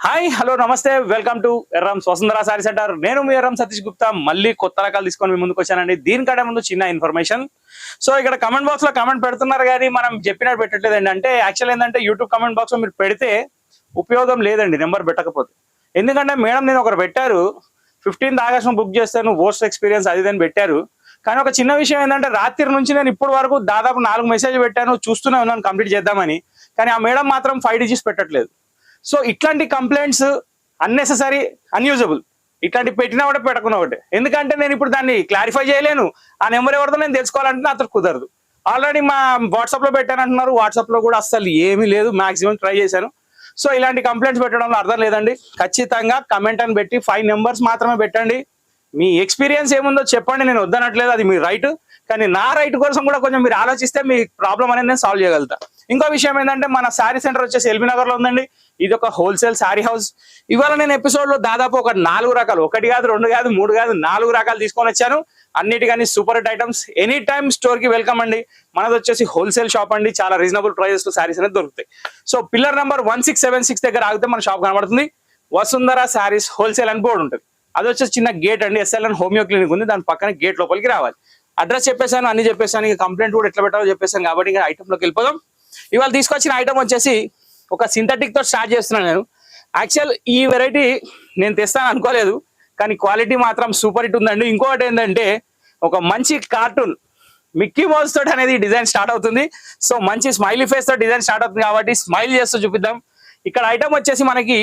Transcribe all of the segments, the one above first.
Hi hello నమస్తే welcome to Yerram Vasundhara sorry centre. నేను మీ ఎర్రం సతీష్ గుప్తా మళ్ళీ కొత్త రకాలు తీసుకొని మీ ముందుకు వచ్చానండి. దీనికంటే ముందు చిన్న ఇన్ఫర్మేషన్. సో ఇక్కడ కమెంట్ బాక్స్ లో కమెంట్ పెడుతున్నారు కానీ మనం చెప్పినట్టు పెట్టట్లేదండి. అంటే యాక్చువల్ ఏంటంటే యూట్యూబ్ కమెంట్ బాక్స్ లో మీరు పెడితే ఉపయోగం లేదండి నెంబర్ పెట్టకపోతే. ఎందుకంటే మేడం నేను ఒకరు పెట్టారు 15th ఆగస్ట్ బుక్ చేస్తాను వర్స్ట్ ఎక్స్పీరియన్స్ అది అని పెట్టారు. కానీ ఒక చిన్న విషయం ఏంటంటే రాత్రి నుంచి నేను ఇప్పటి వరకు దాదాపు 4 మెసేజ్ పెట్టాను, చూస్తూనే ఉన్నాను కంప్లీట్ చేద్దామని. కానీ ఆ మేడం మాత్రం 5 digits పెట్టట్లేదు. సో ఇట్లాంటి కంప్లైంట్స్ అన్నెసెసరీ, అన్యూజబుల్. ఇట్లాంటి పెట్టినా ఒకటే పెట్టకున్నా ఒకటే. ఎందుకంటే నేను ఇప్పుడు దాన్ని క్లారిఫై చేయలేను. ఆ నెంబర్ ఎవరితో నేను తెలుసుకోవాలంటే నాతో కుదరదు. ఆల్రెడీ మా వాట్సాప్ లో పెట్టానంటున్నారు. వాట్సాప్ లో కూడా అస్సలు ఏమీ లేదు. మాక్సిమం ట్రై చేశాను. సో ఇలాంటి కంప్లైంట్స్ పెట్టడంలో అర్థం లేదండి. ఖచ్చితంగా కమెంట్ అని పెట్టి 5 numbers మాత్రమే పెట్టండి. మీ ఎక్స్పీరియన్స్ ఏముందో చెప్పండి, నేను వద్దనట్లేదు, అది మీ రైట్. కానీ నా రైట్ కోసం కూడా కొంచెం మీరు ఆలోచిస్తే మీ ప్రాబ్లం అనేది నేను సాల్వ్ చేయగలుగుతా. ఇంకో విషయం ఏంటంటే మన శారీ సెంటర్ వచ్చేసి ఎల్బీ నగర్ లో ఉందండి. ఇది ఒక హోల్సేల్ శారీ హౌస్. ఇవాళ నేను ఎపిసోడ్ లో దాదాపు ఒక 4 రకాలు, 1 కాదు 2 కాదు 3 కాదు 4 రకాలు తీసుకొని వచ్చాను. అన్నిటికీ super hit items. Any time store కి వెల్కమ్ అండి. మనది వచ్చేసి హోల్సేల్ షాప్ అండి. చాలా రీజనబుల్ ప్రైజెస్ లో శారీస్ అనేది దొరుకుతాయి. సో పిల్లర్ నెంబర్ 1676 దగ్గర ఆగితే మన షాప్ కనబడుతుంది. వసుంధర శారీస్ హోల్సేల్ అని బోర్డు ఉంటుంది. అది వచ్చేసి చిన్న గేట్ అండి. SLN హోమియో క్లినిక్ ఉంది, దాని పక్కన గేట్ లోపలికి రావాలి. అడ్రస్ చెప్పేశాను, అన్ని చెప్పేశాను. ఇక కంప్లైంట్ కూడా ఎట్లా పెట్టాలో చెప్పేశాను కాబట్టి ఇంకా ఐటెంలోకి వెళ్ళిపోదాం. ఇవాళ తీసుకొచ్చిన ఐటమ్ వచ్చేసి ఒక సింథటిక్ తో స్టార్ట్ చేస్తున్నాను నేను. యాక్చువల్ ఈ వెరైటీ నేను తెస్తాను అనుకోలేదు, కానీ క్వాలిటీ మాత్రం సూపర్ హిట్ ఉందండి. ఇంకొకటి ఏంటంటే ఒక మంచి కార్టూన్ మిక్కీ మౌస్ తోటి అనేది డిజైన్ స్టార్ట్ అవుతుంది. సో మంచి స్మైలీ ఫేస్ తో డిజైన్ స్టార్ట్ అవుతుంది కాబట్టి స్మైల్ చేస్తూ చూపిద్దాం. ఇక్కడ ఐటమ్ వచ్చేసి మనకి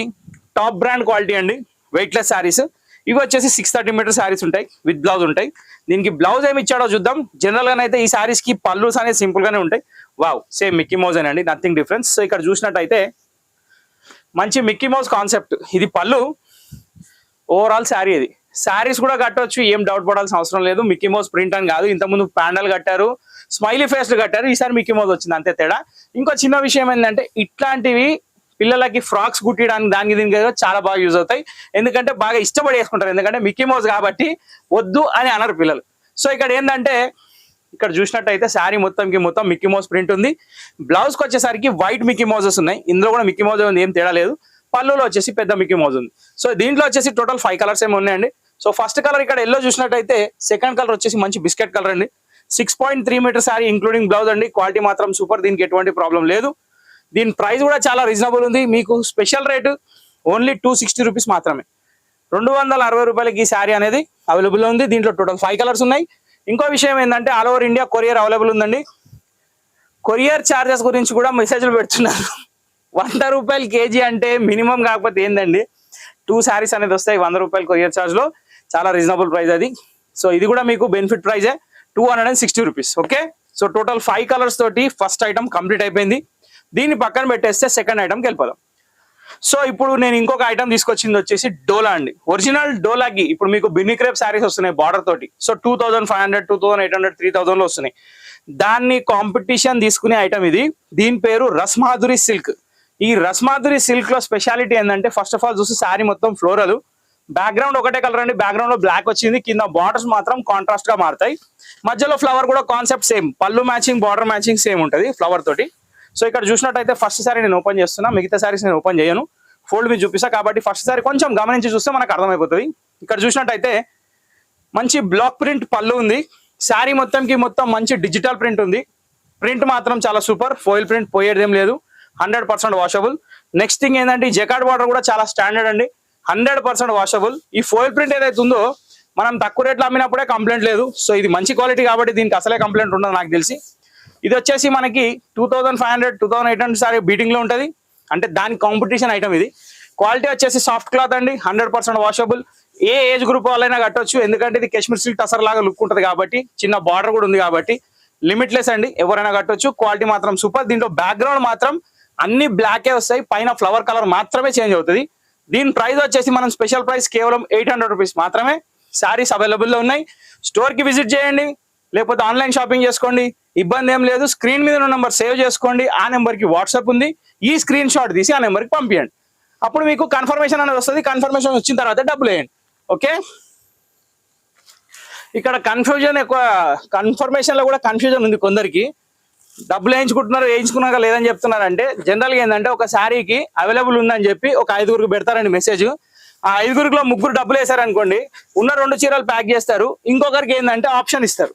టాప్ బ్రాండ్ క్వాలిటీ అండి. వెయిట్లెస్ శారీస్ ఇవి వచ్చేసి 630 meter శారీస్ ఉంటాయి, విత్ బ్లౌజ్ ఉంటాయి. దీనికి బ్లౌజ్ ఏమి ఇచ్చాడో చూద్దాం. జనరల్ గానే అయితే ఈ శారీస్ కి పల్లూస్ అనేది సింపుల్ గానే ఉంటాయి. వావ్, సేమ్ మిక్కీ మౌజ్ అండి, నథింగ్ డిఫరెన్స్. సో ఇక్కడ చూసినట్టయితే మంచి మిక్కీ మౌజ్ కాన్సెప్ట్. ఇది పళ్ళు, ఓవరాల్ శారీ. ఇది శారీస్ కూడా కట్టవచ్చు, ఏం డౌట్ పడాల్సిన అవసరం లేదు. మిక్కీ మౌజ్ ప్రింట్ అని కాదు. ఇంతకుముందు ప్యాండల్ కట్టారు, స్మైలీ ఫేస్ కట్టారు, ఈసారి మిక్కీ మౌజ్ వచ్చింది, అంతే తేడా. ఇంకో చిన్న విషయం ఏంటంటే ఇట్లాంటివి పిల్లలకి ఫ్రాక్స్ కుట్టడానికి దానికి దీనికి చాలా బాగా యూజ్ అవుతాయి. ఎందుకంటే బాగా ఇష్టపడి వేసుకుంటారు, ఎందుకంటే మిక్కీ మౌజ్ కాబట్టి వద్దు అని అనరు పిల్లలు. సో ఇక్కడ ఏంటంటే ఇక్కడ చూసినట్టయితే శారీ మొత్తం మిక్కీ మౌజ్ ప్రింట్ ఉంది. బ్లౌజ్కి వచ్చేసరికి వైట్ మిక్కీ మౌజెస్ ఉన్నాయి. ఇందులో కూడా మిక్కీ మౌజ్ ఉంది, ఏం తేడా లేదు. పళ్ళులో వచ్చేసి పెద్ద మిక్కీ మౌజ్ ఉంది. సో దీంట్లో వచ్చేసి టోటల్ 5 కలర్స్ ఏమి ఉన్నాయండి. సో ఫస్ట్ కలర్ ఇక్కడ ఎల్లో చూసినట్టయితే, సెకండ్ కలర్ వచ్చేసి మంచి బిస్కెట్ కలర్ అండి. 6.3 meter శారీ ఇంక్లూడింగ్ బ్లౌజ్ అండి. క్వాలిటీ మాత్రం సూపర్, దీనికి ఎటువంటి ప్రాబ్లం లేదు. దీని ప్రైస్ కూడా చాలా రీజనబుల్ ఉంది. మీకు స్పెషల్ రేటు ఓన్లీ 260 rupees మాత్రమే. 260 రూపాయలకి ఈ శారీ అనేది అవైలబుల్ ఉంది. దీంట్లో టోటల్ 5 కలర్స్ ఉన్నాయి. ఇంకో విషయం ఏంటంటే all over India courier available ఉందండి. కొరియర్ ఛార్జెస్ గురించి కూడా మెసేజ్లు పెడుతున్నారు. 100 రూపాయలు కేజీ అంటే మినిమం కాకపోతే ఏందండి, 2 శారీస్ అనేది వస్తాయి 100 రూపాయలు కొరియర్ ఛార్జ్ లో. చాలా రీజనబుల్ ప్రైస్ అది. సో ఇది కూడా మీకు బెనిఫిట్ ప్రైజే, 260 rupees. Okay, so total 5 colours తోటి ఫస్ట్ ఐటమ్ కంప్లీట్ అయిపోయింది. దీన్ని పక్కన పెట్టేస్తే సెకండ్ ఐటమ్కి వెళ్ళిపోదాం. సో ఇప్పుడు నేను ఇంకొక ఐటమ్ తీసుకొచ్చింది వచ్చేసి డోలా అండి. ఒరిజినల్ డోలాకి ఇప్పుడు మీకు బిన్ని క్రేప్ శారీస్ వస్తున్నాయి బార్డర్ తోటి. సో 2500, 2800, 3000 లో వస్తున్నాయి. దాన్ని కాంపిటీషన్ తీసుకునే ఐటమ్ ఇది. దీని పేరు రస్మాధురి సిల్క్. ఈ రస్మాధురి సిల్క్ లో స్పెషాలిటీ ఏంటంటే ఫస్ట్ ఆఫ్ ఆల్ చూసి శారీ మొత్తం ఫ్లోరల్, బ్యాక్గ్రౌండ్ ఒకటే కలర్ అండి. బ్యాక్గ్రౌండ్ లో బ్లాక్ వచ్చింది, కింద బార్డర్స్ మాత్రం కాంట్రాస్ట్ గా మారుతాయి. మధ్యలో ఫ్లవర్ కూడా కాన్సెప్ట్ సేమ్, పళ్ళు మ్యాచింగ్ బార్డర్ మ్యాచింగ్ సేమ్ ఉంటుంది ఫ్లవర్ తోటి. సో ఇక్కడ చూసినట్టయితే ఫస్ట్ సారీ నేను ఓపెన్ చేస్తున్నా, మిగతా సారీస్ నేను ఓపెన్ చేయను, ఫోల్డ్ మీద చూపిస్తా. కాబట్టి ఫస్ట్ సారీ కొంచెం గమనించి చూస్తే మనకు అర్థమైపోతుంది. ఇక్కడ చూసినట్టయితే మంచి బ్లాక్ ప్రింట్ పళ్ళు ఉంది. శారీ మొత్తం మంచి డిజిటల్ ప్రింట్ ఉంది. ప్రింట్ మాత్రం చాలా సూపర్, ఫోయిల్ ప్రింట్ పోయేదేం లేదు, 100% వాషబుల్. నెక్స్ట్ థింగ్ ఏంటంటే ఈ జకార్డ్ బార్డర్ కూడా చాలా స్టాండర్డ్ అండి, 100% వాషబుల్. ఈ ఫోయిల్ ప్రింట్ ఏదైతే ఉందో మనం తక్కువ రేట్లో అమ్మినప్పుడే కంప్లైంట్ లేదు. సో ఇది మంచి క్వాలిటీ కాబట్టి దీనికి అసలే కంప్లైంట్ ఉండదు నాకు తెలిసి. ఇది వచ్చేసి మనకి 2500, 2800 సారీ బీటింగ్ లో ఉంటుంది. అంటే దాని కాంపిటీషన్ ఐటమ్ ఇది. క్వాలిటీ వచ్చేసి సాఫ్ట్ క్లాత్ అండి, 100% వాషబుల్. ఏ ఏజ్ గ్రూప్ వాళ్ళైనా కట్టొచ్చు, ఎందుకంటే ఇది కాశ్మీర్ సిల్క్ టసర్ లాగా లుక్ ఉంటుంది కాబట్టి, చిన్న బార్డర్ కూడా ఉంది కాబట్టి లిమిట్లెస్ అండి, ఎవరైనా కట్టొచ్చు. క్వాలిటీ మాత్రం సూపర్. దీంట్లో బ్యాక్గ్రౌండ్ మాత్రం అన్ని బ్లాకే వస్తాయి, పైన ఫ్లవర్ కలర్ మాత్రమే చేంజ్ అవుతుంది. దీని ప్రైస్ వచ్చేసి మనం స్పెషల్ ప్రైస్ కేవలం 800 rupees మాత్రమే. శారీస్ అవైలబుల్ లో ఉన్నాయి. స్టోర్ కి విజిట్ చేయండి, లేకపోతే ఆన్లైన్ షాపింగ్ చేసుకోండి, ఇబ్బంది ఏం లేదు. స్క్రీన్ మీద ఉన్న నెంబర్ సేవ్ చేసుకోండి. ఆ నెంబర్కి వాట్సాప్ ఉంది, ఈ స్క్రీన్ షాట్ తీసి ఆ నెంబర్కి పంపించండి. అప్పుడు మీకు కన్ఫర్మేషన్ అనేది వస్తుంది. కన్ఫర్మేషన్ వచ్చిన తర్వాత డబ్బులు వేయండి. ఓకే, ఇక్కడ కన్ఫ్యూజన్ ఎక్కువ, కన్ఫర్మేషన్ లో కూడా కన్ఫ్యూజన్ ఉంది కొందరికి. డబ్బులు వేయించుకున్నాక లేదని చెప్తున్నారంటే జనరల్గా ఏంటంటే ఒక శారీకి అవైలబుల్ ఉందని చెప్పి ఒక 5గురికి పెడతారండి మెసేజ్. ఆ 5గురిలో 3 డబ్బులు వేసారనుకోండి, ఉన్న 2 చీరలు ప్యాక్ చేస్తారు, ఇంకొకరికి ఏంటంటే ఆప్షన్ ఇస్తారు.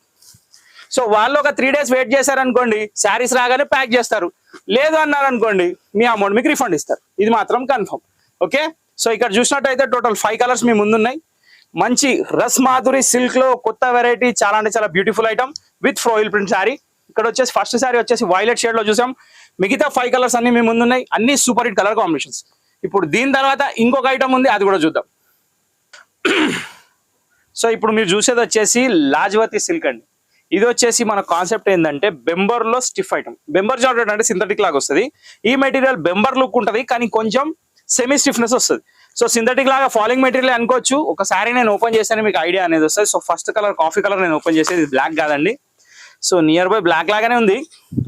సో వాళ్ళు ఒక 3 days వెయిట్ చేశారనుకోండి, శారీస్ రాగానే ప్యాక్ చేస్తారు. లేదు అన్నారనుకోండి, మీ అమౌంట్ మీకు రిఫండ్ ఇస్తారు. ఇది మాత్రం కన్ఫర్మ్. ఓకే, సో ఇక్కడ చూసినట్టయితే టోటల్ 5 కలర్స్ మీ ముందున్నాయి. మంచి రస్ మాధురి సిల్క్ లో కొత్త వెరైటీ, చాలా అంటే చాలా బ్యూటిఫుల్ ఐటమ్ విత్ ఫ్లోయిల్ ప్రింట్ శారీ. ఇక్కడ వచ్చేసి ఫస్ట్ శారీ వచ్చేసి వైలెట్ షేడ్ లో చూసాం. మిగతా 5 కలర్స్ అన్ని మీ ముందున్నాయి, అన్ని సూపర్ హిట్ కలర్ కాంబినేషన్స్. ఇప్పుడు దీని తర్వాత ఇంకొక ఐటమ్ ఉంది, అది కూడా చూద్దాం. సో ఇప్పుడు మీరు చూసేది వచ్చేసి లాజ్వతి సిల్క్ అండి. ఇది వచ్చేసి మన కాన్సెప్ట్ ఏంటంటే బెంబర్ లో స్టిఫ్ ఐటమ్. బెంబర్ జార్జెట్ అంటే సింథటిక్ లాగా వస్తుంది. ఈ మెటీరియల్ బెంబర్ లుక్ ఉంటుంది, కానీ కొంచెం సెమీ స్టిఫ్నెస్ వస్తుంది. సో సింథటిక్ లాగా ఫాలింగ్ మెటీరియల్ అనుకోవచ్చు. ఒకసారి నేను ఓపెన్ చేశాను, మీకు ఐడియా అనేది వస్తుంది. So first colour coffee colour నేను ఓపెన్ చేసేది, బ్లాక్ కాదండి. సో నియర్ బై బ్లాక్ లాగానే ఉంది,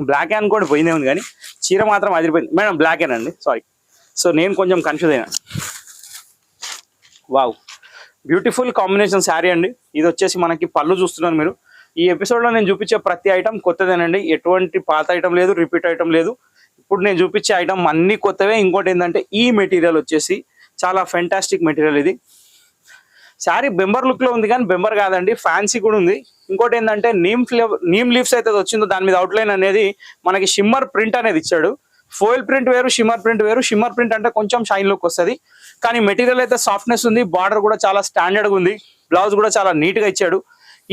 బ్లాకే అనుకోండి, పోయిందే ఉంది, కానీ చీర మాత్రం అదిరిపోయింది. Madam బ్లాకేనండి, sorry. సో నేను కొంచెం కన్ఫ్యూజ్ అయినా. వావ్, బ్యూటిఫుల్ కాంబినేషన్ శారీ అండి. ఇది వచ్చేసి మనకి పళ్ళు చూస్తున్నారు మీరు. ఈ ఎపిసోడ్లో నేను చూపించే ప్రతి ఐటమ్ కొత్తదేనండి, ఎటువంటి పాత ఐటమ్ లేదు, రిపీట్ ఐటమ్ లేదు. ఇప్పుడు నేను చూపించే ఐటమ్ అన్ని కొత్తవే. ఇంకోటి ఏంటంటే ఈ మెటీరియల్ వచ్చేసి చాలా ఫెంటాస్టిక్ మెటీరియల్. ఇది శారీ బెంబర్ లుక్ లో ఉంది, కానీ బెంబర్ కాదండి, ఫ్యాన్సీ కూడా ఉంది. ఇంకోటి ఏంటంటే నీమ్ లీవ్స్ అయితే వచ్చిందో దాని మీద అవుట్లైన్ అనేది మనకి షిమ్మర్ ప్రింట్ అనేది ఇచ్చాడు. ఫోయిల్ ప్రింట్ వేరు, షిమ్మర్ ప్రింట్ వేరు. షిమ్మర్ ప్రింట్ అంటే కొంచెం షైన్ లుక్ వస్తుంది, కానీ మెటీరియల్ అయితే సాఫ్ట్నెస్ ఉంది. బార్డర్ కూడా చాలా స్టాండర్డ్గా ఉంది. బ్లౌజ్ కూడా చాలా నీట్గా ఇచ్చాడు.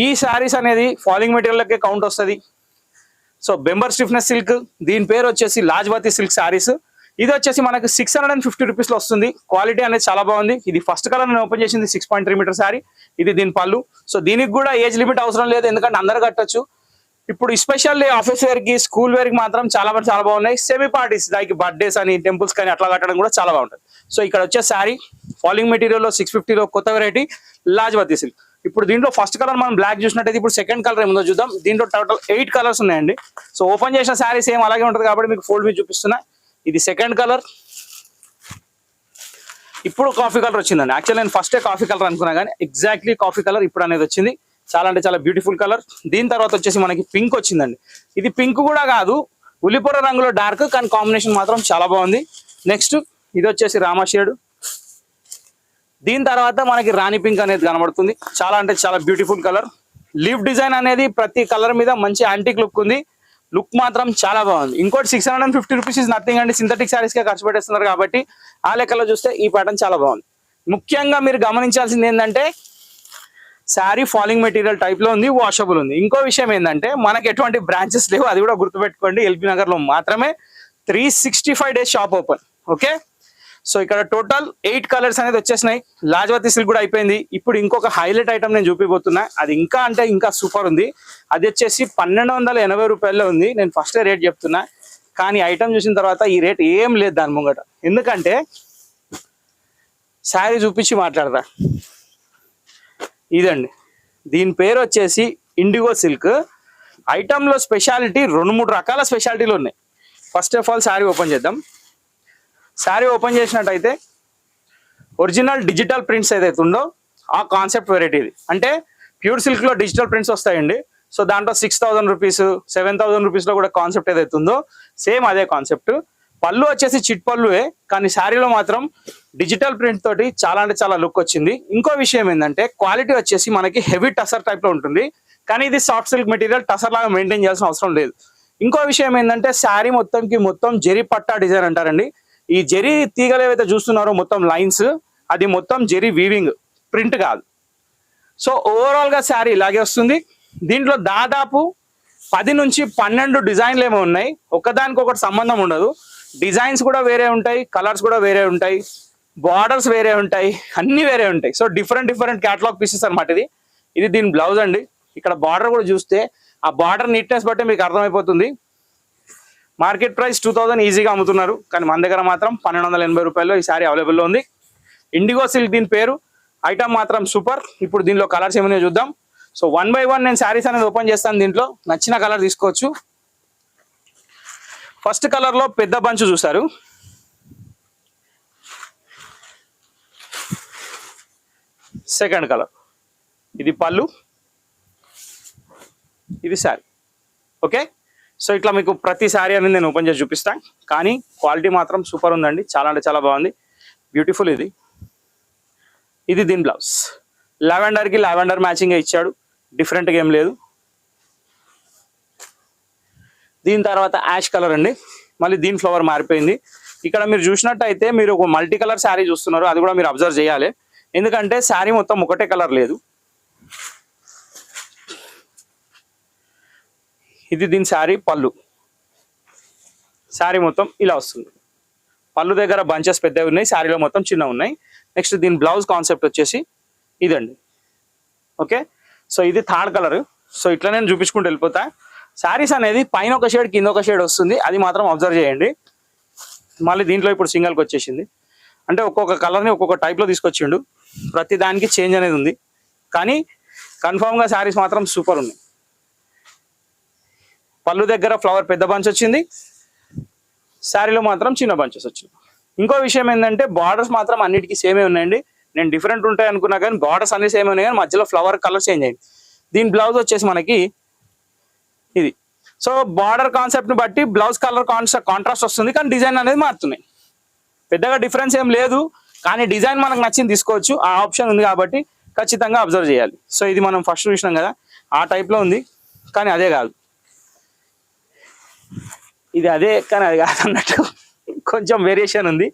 ఈ శారీస్ అనేది ఫాలింగ్ మెటీరియల్కే కౌంట్ వస్తుంది. సో బెంబర్ స్టిఫ్నెస్ సిల్క్, దీని పేరు వచ్చేసి లాజ్వతి సిల్క్ శారీస్. ఇది వచ్చేసి మనకి 650 రూపీస్లో వస్తుంది. క్వాలిటీ అనేది చాలా బాగుంది. ఇది ఫస్ట్ కలర్ నేను ఓపెన్ చేసింది 6.3 మీటర్ శారీ. ఇది దీని పళ్ళు. సో దీనికి కూడా ఏజ్ లిమిట్ అవసరం లేదు, ఎందుకంటే అందరు కట్టొచ్చు. ఇప్పుడు ఎస్పెషల్లీ ఆఫీస్ వేర్ కి, స్కూల్ వేర్ కి మాత్రం చాలా బాగున్నాయి. సెమీ పార్టీస్ లైక్ బర్త్డేస్ అని, టెంపుల్స్ కానీ అట్లా కట్టడం కూడా చాలా బాగుంటుంది. సో ఇక్కడ వచ్చే శారీ ఫాలింగ్ మెటీరియల్ లో 650లో కొత్త వెరైటీ లాజ్వతి సిల్క్. ఇప్పుడు దీంట్లో ఫస్ట్ కలర్ మనం బ్లాక్ చూసినట్టయితే, ఇప్పుడు సెకండ్ కలర్ ఏముందో చూద్దాం. దీంట్లో టోటల్ 8 కలర్స్ ఉన్నాయండి. సో ఓపెన్ చేసిన శారీ సేమ్ అలాగే ఉంటుంది కాబట్టి మీకు ఫోల్డ్ మీద చూపిస్తున్నా. ఇది సెకండ్ కలర్. ఇప్పుడు కాఫీ కలర్ వచ్చిందండి. యాక్చువల్లీ నేను ఫస్టే కాఫీ కలర్ అనుకున్నా, కానీ ఎగ్జాక్ట్లీ కాఫీ కలర్ ఇప్పుడు అనేది వచ్చింది. చాలా అంటే చాలా బ్యూటిఫుల్ కలర్. దీని తర్వాత వచ్చేసి మనకి పింక్ వచ్చిందండి. ఇది పింక్ కూడా కాదు, ఉల్లిపొర రంగులో డార్క్, కానీ కాంబినేషన్ మాత్రం చాలా బాగుంది. నెక్స్ట్ ఇది వచ్చేసి రామా షేడ్. దీని తర్వాత మనకి రాణి పింక్ అనేది కనబడుతుంది. చాలా అంటే చాలా బ్యూటిఫుల్ కలర్. లీఫ్ డిజైన్ అనేది ప్రతి కలర్ మీద మంచి యాంటిక్ లుక్ ఉంది. లుక్ మాత్రం చాలా బాగుంది. ఇంకోటి 650 రూపీస్ ఇస్ నథింగ్ అండి. సింథటిక్ శారీస్ కే ఖర్చు పెట్టేస్తున్నారు కాబట్టి ఆ లెక్కలో చూస్తే ఈ ప్యాటర్న్ చాలా బాగుంది. ముఖ్యంగా మీరు గమనించాల్సింది ఏంటంటే శారీ ఫాలింగ్ మెటీరియల్ టైప్ లో ఉంది, వాషబుల్ ఉంది. ఇంకో విషయం ఏంటంటే మనకి ఎటువంటి బ్రాంచెస్ లేవు, అది కూడా గుర్తుపెట్టుకోండి. ఎల్బీ నగర్ లో మాత్రమే 365 days shop open. Okay, so ఇక్కడ టోటల్ 8 కలర్స్ అనేది వచ్చేసినాయి. లాజ్వతి సిల్క్ కూడా అయిపోయింది. ఇప్పుడు ఇంకొక హైలైట్ ఐటమ్ నేను చూపిపోతున్నా, అది ఇంకా అంటే ఇంకా సూపర్ ఉంది. అది వచ్చేసి 1280 రూపాయల్లో ఉంది. నేను ఫస్ట్ రేట్ చెప్తున్నా, కానీ ఐటమ్ చూసిన తర్వాత ఈ రేట్ ఏం లేదు దాని ముంగట. ఎందుకంటే శారీ చూపించి మాట్లాడతా. ఇదండి, దీని పేరు వచ్చేసి ఇండిగో సిల్క్. ఐటమ్ లో స్పెషాలిటీ 2-3 రకాల స్పెషాలిటీలు ఉన్నాయి. First of all sari open చేద్దాం. శారీ ఓపెన్ చేసినట్టయితే ఒరిజినల్ డిజిటల్ ప్రింట్స్ ఏదైతే ఉందో ఆ కాన్సెప్ట్ వెరైటీ ఇది. అంటే ప్యూర్ సిల్క్ లో డిజిటల్ ప్రింట్స్ వస్తాయండి. సో దాంట్లో 6000 రూపీస్, 7000 రూపీస్లో కూడా కాన్సెప్ట్ ఏదైతే ఉందో సేమ్ అదే కాన్సెప్ట్. పళ్ళు వచ్చేసి చిట్ పళ్ళువే, కానీ శారీలో మాత్రం డిజిటల్ ప్రింట్ తోటి చాలా అంటే చాలా లుక్ వచ్చింది. ఇంకో విషయం ఏంటంటే క్వాలిటీ వచ్చేసి మనకి హెవీ టసర్ టైప్ లో ఉంటుంది, కానీ ఇది సాఫ్ట్ సిల్క్ మెటీరియల్, టసర్ లాగా మెయింటైన్ చేయాల్సిన అవసరం లేదు. ఇంకో విషయం ఏంటంటే శారీ మొత్తం జెరీ పట్టా డిజైన్ అంటారండి. ఈ జెరీ తీగలు ఏవైతే చూస్తున్నారో మొత్తం లైన్స్, అది మొత్తం జెరీ వీవింగ్, ప్రింట్ కాదు. సో ఓవరాల్ గా శారీ ఇలాగే వస్తుంది. దీంట్లో దాదాపు 10 నుంచి 12 డిజైన్లు ఏమో ఉన్నాయి. ఒకదానికి ఒకటి సంబంధం ఉండదు. డిజైన్స్ కూడా వేరే ఉంటాయి, కలర్స్ కూడా వేరే ఉంటాయి, బార్డర్స్ వేరే ఉంటాయి, అన్ని వేరే ఉంటాయి. సో డిఫరెంట్ క్యాటలాగ్ పీసెస్ అనమాట ఇది. ఇది దీని బ్లౌజ్ అండి. ఇక్కడ బార్డర్ కూడా చూస్తే ఆ బార్డర్ నీట్నెస్ బట్టి మీకు అర్థమైపోతుంది. మార్కెట్ ప్రైస్ 2000 ఈజీగా అమ్ముతున్నారు, కానీ మన దగ్గర మాత్రం 1280 రూపాయల్లో ఈ శారీ అవైలబుల్లో ఉంది. ఇండిగో సిల్క్ దీని పేరు. ఐటమ్ మాత్రం సూపర్. ఇప్పుడు దీనిలో కలర్స్ ఏమైనా చూద్దాం. సో 1 by 1 నేను శారీస్ అనేది ఓపెన్ చేస్తాను. దీంట్లో నచ్చిన కలర్ తీసుకోవచ్చు. ఫస్ట్ కలర్ లో పెద్ద బంచ్ చూసారు. సెకండ్ కలర్, ఇది పళ్ళు, ఇది శారీ. ఓకే, సో ఇట్లా మీకు ప్రతి శారీ అనేది నేను ఓపెన్ చేసి చూపిస్తాను, కానీ క్వాలిటీ మాత్రం సూపర్ ఉందండి, చాలా అంటే చాలా బాగుంది, బ్యూటిఫుల్. ఇది దీని బ్లౌజ్ లావెండర్కి లావెండర్ మ్యాచింగ్ ఇచ్చాడు, డిఫరెంట్గా ఏం లేదు. దీని తర్వాత యాష్ కలర్ అండి, మళ్ళీ దీని ఫ్లవర్ మారిపోయింది. ఇక్కడ మీరు చూసినట్టయితే మీరు ఒక మల్టీ కలర్ శారీ చూస్తున్నారు, అది కూడా మీరు అబ్జర్వ్ చేయాలి, ఎందుకంటే శారీ మొత్తం ఒకటే కలర్ లేదు. ఇది దీని శారీ పళ్ళు, శారీ మొత్తం ఇలా వస్తుంది. పళ్ళు దగ్గర బంచెస్ పెద్దవి ఉన్నాయి, శారీలో మొత్తం చిన్నవి ఉన్నాయి. నెక్స్ట్ దీని బ్లౌజ్ కాన్సెప్ట్ వచ్చేసి ఇదండి. ఓకే, సో ఇది థర్డ్ కలర్. సో ఇట్లా నేను చూపించుకుంటూ వెళ్ళిపోతా. శారీస్ అనేది పైన ఒక షేడ్ కింద ఒక షేడ్ వస్తుంది, అది మాత్రం అబ్జర్వ్ చేయండి. మళ్ళీ దీంట్లో ఇప్పుడు సింగిల్కి వచ్చేసింది, అంటే ఒక్కొక్క కలర్ని ఒక్కొక్క టైప్లో తీసుకొచ్చిండు, ప్రతి దానికి చేంజ్ అనేది ఉంది, కానీ కన్ఫామ్గా శారీస్ మాత్రం సూపర్ ఉన్నాయి. పళ్ళు దగ్గర ఫ్లవర్ పెద్ద బంచ్ వచ్చింది, శారీలో మాత్రం చిన్న బంచెస్ వచ్చింది. ఇంకో విషయం ఏంటంటే బార్డర్స్ మాత్రం అన్నిటికీ సేమే ఉన్నాయండి. నేను డిఫరెంట్ ఉంటాయి అనుకున్నా కానీ బార్డర్స్ అన్ని సేమే ఉన్నాయి, కానీ మధ్యలో ఫ్లవర్ కలర్ చేంజ్ అయింది. దీని బ్లౌజ్ వచ్చేసి మనకి ఇది. సో బార్డర్ కాన్సెప్ట్ని బట్టి బ్లౌజ్ కలర్ కాంట్రాస్ట్ వస్తుంది, కానీ డిజైన్ అనేది మారుతున్నాయి. పెద్దగా డిఫరెన్స్ ఏం లేదు, కానీ డిజైన్ మనకు నచ్చింది తీసుకోవచ్చు, ఆ ఆప్షన్ ఉంది కాబట్టి ఖచ్చితంగా అబ్జర్వ్ చేయాలి. సో ఇది మనం ఫస్ట్ చూసినాం కదా, ఆ టైప్లో ఉంది, కానీ అదే కాదు, ఇది అదే కానీ అది కాదు అన్నట్టు కొంచెం వేరియేషన్ ఉంది,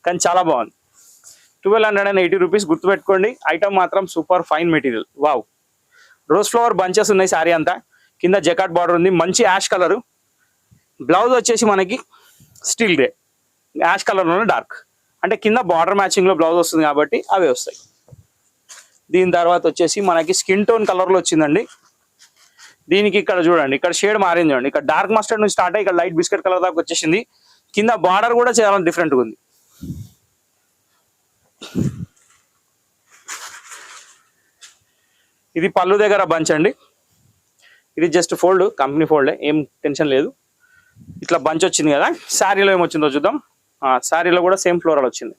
కానీ చాలా బాగుంది. 1280 రూపీస్, గుర్తుపెట్టుకోండి. ఐటమ్ మాత్రం super fine material. Wow, rose flower bunches ఉన్నాయి శారీ అంతా, కింద జకాట్ బార్డర్ ఉంది, మంచి యాష్ కలరు. బ్లౌజ్ వచ్చేసి మనకి స్టీల్ గ్రే, యాష్ కలర్లోనే డార్క్, అంటే కింద బార్డర్ మ్యాచింగ్లో బ్లౌజ్ వస్తుంది కాబట్టి అవే వస్తాయి. దీని తర్వాత వచ్చేసి మనకి స్కిన్ టోన్ కలర్లో వచ్చిందండి. దీనికి ఇక్కడ చూడండి, ఇక్కడ షేడ్ మారింది చూడండి, ఇక్కడ డార్క్ మస్టర్డ్ నుంచి స్టార్ట్ అయ్యి ఇక్కడ లైట్ బిస్కెట్ కలర్ దాకా వచ్చేసింది. కింద బార్డర్ కూడా చాలా డిఫరెంట్గా ఉంది. ఇది పళ్ళు దగ్గర బంచ్ అండి, ఇది జస్ట్ ఫోల్డ్, కంపెనీ ఫోల్డే, ఏం టెన్షన్ లేదు. ఇట్లా బంచ్ వచ్చింది కదా. శారీలో ఏమొచ్చిందో చూద్దాం. శారీలో కూడా సేమ్ ఫ్లోరల్ వచ్చింది.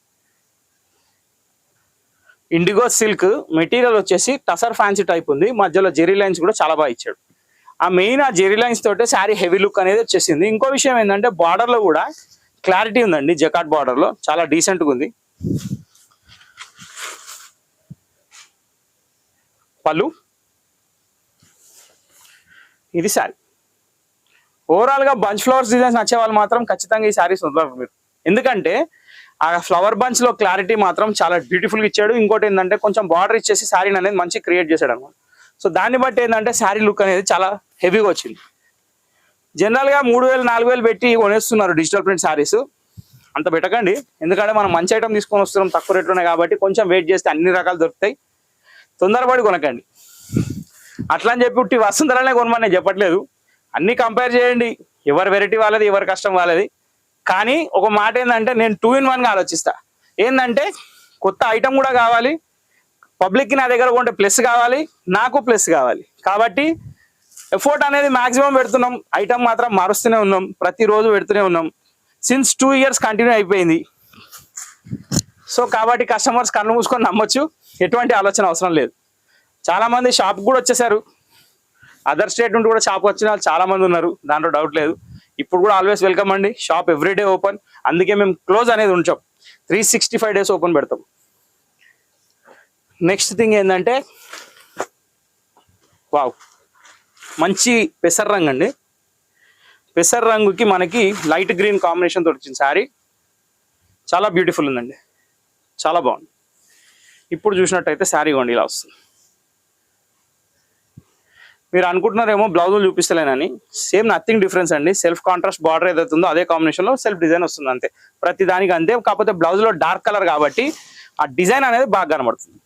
ఇండిగో సిల్క్ మెటీరియల్ వచ్చేసి టసర్ ఫ్యాన్సీ టైప్ ఉంది, మధ్యలో జెరీ లైన్స్ కూడా చాలా బాగా ఇచ్చాడు. ఆ మెయిన్ ఆ జెరీ లైన్స్ తోటే శారీ హెవీ లుక్ అనేది వచ్చేసింది. ఇంకో విషయం ఏంటంటే బార్డర్లో కూడా క్లారిటీ ఉందండి, జకాట్ బార్డర్లో చాలా డీసెంట్గా ఉంది. పళ్ళు, ఇది శారీ. ఓవరాల్గా బంచ్ ఫ్లవర్స్ డిజైన్స్ నచ్చే వాళ్ళు మాత్రం ఖచ్చితంగా ఈ శారీస్ వదలరు మీరు, ఎందుకంటే ఆ ఫ్లవర్ బంచ్లో క్లారిటీ మాత్రం చాలా బ్యూటిఫుల్గా ఇచ్చాడు. ఇంకోటి ఏంటంటే కొంచెం బార్డర్ ఇచ్చేసి శారీని అనేది మంచి క్రియేట్ చేశాడు అనమాట. సో దాన్ని బట్టి ఏంటంటే శారీ లుక్ అనేది చాలా హెవీగా వచ్చింది. జనరల్గా 3000 4000 పెట్టి కొనేస్తున్నారు డిజిటల్ ప్రింట్ శారీస్, అంత పెట్టకండి, ఎందుకంటే మనం మంచి ఐటమ్ తీసుకొని వస్తున్నాం తక్కువ రేట్లోనే కాబట్టి కొంచెం వెయిట్ చేస్తే అన్ని రకాలు దొరుకుతాయి, తొందరపడి కొనకండి. అట్లా అని చెప్పి వస్తుందరనే కొనమని నేను చెప్పట్లేదు, అన్ని కంపేర్ చేయండి, ఎవరి వెరైటీ వాళ్ళది, ఎవరి కష్టం వాళ్ళది. కానీ ఒక మాట ఏంటంటే నేను 2 in 1గా ఆలోచిస్తా. ఏంటంటే కొత్త ఐటమ్ కూడా కావాలి, పబ్లిక్కి నా దగ్గర కొంటే ప్లస్ కావాలి, నాకు ప్లస్ కావాలి, కాబట్టి ఎఫోర్ట్ అనేది మాక్సిమం పెడుతున్నాం. ఐటమ్ మాత్రం మారుస్తూనే ఉన్నాం, ప్రతిరోజు పెడుతూనే ఉన్నాం. సిన్స్ 2 years కంటిన్యూ అయిపోయింది. సో కాబట్టి కస్టమర్స్ కళ్ళు మూసుకొని నమ్మొచ్చు, ఎటువంటి ఆలోచన అవసరం లేదు. చాలామంది షాప్ కూడా వచ్చేసారు, అదర్ స్టేట్ నుండి కూడా షాప్ వచ్చిన వాళ్ళు చాలామంది ఉన్నారు, దాంట్లో డౌట్ లేదు. ఇప్పుడు కూడా ఆల్వేస్ వెల్కమ్ అండి, షాప్ ఎవ్రీడే ఓపెన్, అందుకే మేము క్లోజ్ అనేది ఉంచాం, 365 days ఓపెన్ పెడతాం. నెక్స్ట్ థింగ్ ఏంటంటే వావ్, మంచి పెసర్ రంగు అండి. పెసర్ రంగుకి మనకి లైట్ గ్రీన్ కాంబినేషన్ తోటి వచ్చింది శారీ, చాలా బ్యూటిఫుల్ ఉందండి, చాలా బాగుంది. ఇప్పుడు చూసినట్టయితే శారీ ఇవ్వండి ఇలా వస్తుంది. మీరు అనుకుంటున్నారేమో బ్లౌజులు చూపిస్తలేనని, సేమ్ నథింగ్ డిఫరెన్స్ అండి. సెల్ఫ్ కాంట్రాస్ట్ బార్డర్ ఏదైతే ఉందో అదే కాంబినేషన్లో సెల్ఫ్ డిజైన్ వస్తుంది అంతే, ప్రతి దానికి అంతే. కాకపోతే బ్లౌజ్లో డార్క్ కలర్ కాబట్టి ఆ డిజైన్ అనేది బాగా కనబడుతుంది.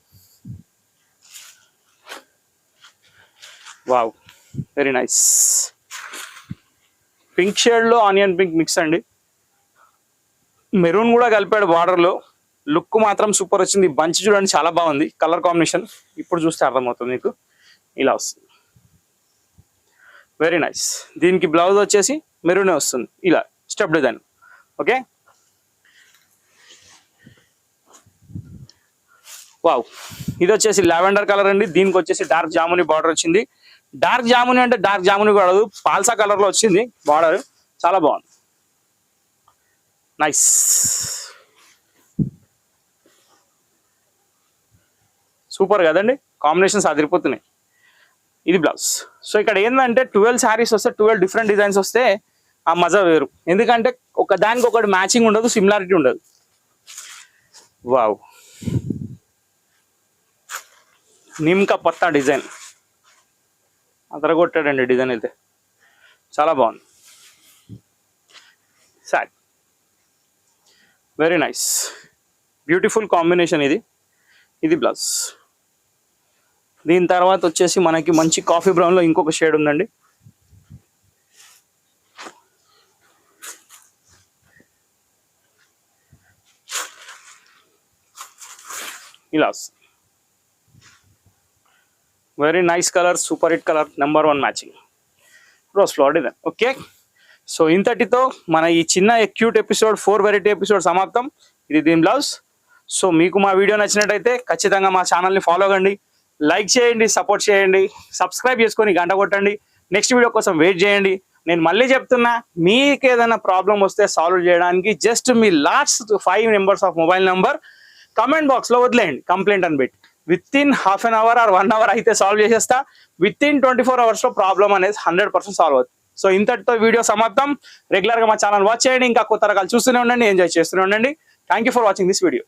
Wow, very nice. పింక్ షేడ్లో ఆనియన్ పింక్ మిక్స్ అండి, మెరూన్ కూడా కలిపాడు బార్డర్లో, లుక్ మాత్రం సూపర్ వచ్చింది. బంచ్ చూడండి చాలా బాగుంది, కలర్ కాంబినేషన్ ఇప్పుడు చూస్తే అర్థమవుతుంది మీకు, ఇలా వస్తుంది, వెరీ నైస్. దీనికి బ్లౌజ్ వచ్చేసి మెరూనే వస్తుంది, ఇలా స్టెప్ డిజైన్. ఓకే, వావ్, ఇది వచ్చేసి లావెండర్ కలర్ అండి, దీనికి వచ్చేసి డార్క్ జాముని బార్డర్ వచ్చింది, డార్క్ జాముని అంటే డార్క్ జాముని కూడా కాదు, పాల్సా కలర్ లో వచ్చింది బార్డర్, చాలా బాగుంది, నైస్. సూపర్ కదండి, కాంబినేషన్స్ అదిరిపోతున్నాయి. ఇది బ్లౌజ్. సో ఇక్కడ ఏంటంటే 12 శారీస్ వస్తే 12 డిఫరెంట్ డిజైన్స్ వస్తే ఆ మజా వేరు, ఎందుకంటే ఒక దానికి ఒకటి మ్యాచింగ్ ఉండదు, సిమిలారిటీ ఉండదు. వావ్, నిమ్కా పత్తా డిజైన్ అదరగొట్టాడండి, డిజైన్ అయితే చాలా బాగుంది. Sorry very nice, beautiful combination ఇది. ఇది బ్లౌజ్. దీని తర్వాత వచ్చేసి మనకి మంచి కాఫీ బ్రౌన్లో ఇంకొక షేడ్ ఉందండి. ఇలా very nice colour, super hit colour, number 1 matching, rose flower design. Okay, so ఇంతటితో మన ఈ చిన్న క్యూట్ ఎపిసోడ్ 4 వెరైటీ ఎపిసోడ్ సమాప్తం. ఇది దీని బ్లౌజ్. సో మీకు మా వీడియో నచ్చినట్టయితే ఖచ్చితంగా మా ఛానల్ని ఫాలో కండి, లైక్ చేయండి, సపోర్ట్ చేయండి, సబ్స్క్రైబ్ చేసుకొని గంట కొట్టండి. నెక్స్ట్ వీడియో కోసం వెయిట్ చేయండి. నేను మళ్ళీ చెప్తున్నా, మీకు ఏదైనా ప్రాబ్లం వస్తే సాల్వ్ చేయడానికి జస్ట్ మీ last 5 numbers of mobile number comment బాక్స్లో వదిలేయండి, కంప్లైంట్ అని పెట్టి. Within half an hour or 1 hour అయితే సాల్వ్ చేసేస్తా. విత్ ఇన్ 24 అవర్స్లో ప్రాబ్లం అనేది 100% సాల్వ్ అవుతుంది. సో ఇంతటితో వీడియో సమాప్తం. రెగ్యులర్గా మా ఛానల్ వాచ్ చేయండి, ఇంకా కొత్త రకాలు చూస్తూనే ఉండండి, ఎంజాయ్ చేస్తూనే ఉండండి. Thank you for watching this video.